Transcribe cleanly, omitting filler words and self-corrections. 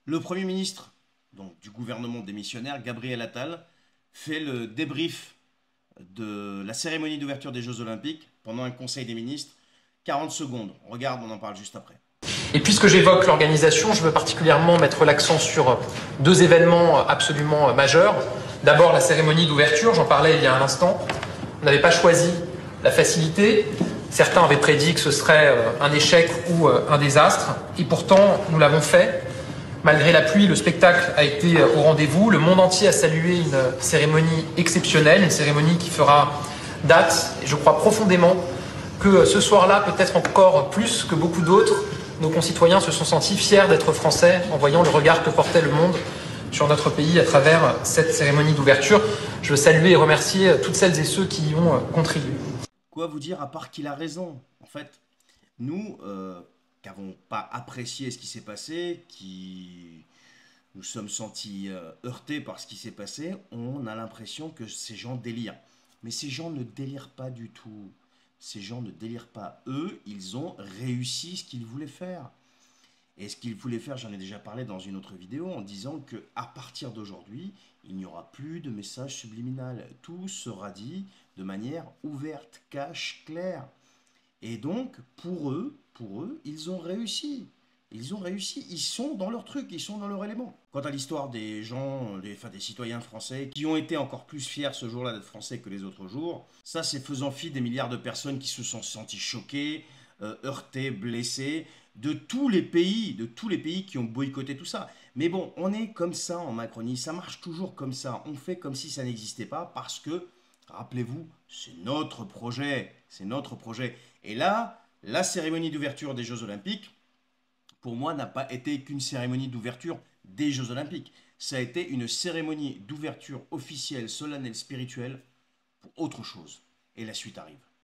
Le Premier ministre donc, du gouvernement démissionnaire, Gabriel Attal, fait le débrief de la cérémonie d'ouverture des Jeux Olympiques pendant un conseil des ministres. 40 secondes. On regarde, on en parle juste après. Et puisque j'évoque l'organisation, je veux particulièrement mettre l'accent sur deux événements absolument majeurs. D'abord la cérémonie d'ouverture, j'en parlais il y a un instant. On n'avait pas choisi la facilité. Certains avaient prédit que ce serait un échec ou un désastre. Et pourtant, nous l'avons fait. Malgré la pluie, le spectacle a été au rendez-vous. Le monde entier a salué une cérémonie exceptionnelle, une cérémonie qui fera date. Et je crois profondément que ce soir-là, peut-être encore plus que beaucoup d'autres, nos concitoyens se sont sentis fiers d'être français en voyant le regard que portait le monde sur notre pays à travers cette cérémonie d'ouverture. Je veux saluer et remercier toutes celles et ceux qui y ont contribué. Quoi vous dire à part qu'il a raison? En fait, nous, qui n'avons pas apprécié ce qui s'est passé, qui nous sommes sentis heurtés par ce qui s'est passé, on a l'impression que ces gens délirent. Mais ces gens ne délirent pas du tout. Ces gens ne délirent pas. Eux, ils ont réussi ce qu'ils voulaient faire. Et ce qu'ils voulaient faire, j'en ai déjà parlé dans une autre vidéo, en disant que à partir d'aujourd'hui, il n'y aura plus de message subliminal. Tout sera dit de manière ouverte, cash, claire. Et donc, pour eux, ils ont réussi. Ils ont réussi, ils sont dans leur truc, ils sont dans leur élément. Quant à l'histoire des gens, des citoyens français qui ont été encore plus fiers ce jour-là d'être français que les autres jours, ça c'est faisant fi des milliards de personnes qui se sont senties choquées, heurtées, blessées, de tous les pays qui ont boycotté tout ça. Mais bon, on est comme ça en Macronie, ça marche toujours comme ça. On fait comme si ça n'existait pas parce que, rappelez-vous, c'est notre projet, c'est notre projet. Et là, la cérémonie d'ouverture des Jeux Olympiques, pour moi, n'a pas été qu'une cérémonie d'ouverture des Jeux Olympiques. Ça a été une cérémonie d'ouverture officielle, solennelle, spirituelle, pour autre chose. Et la suite arrive.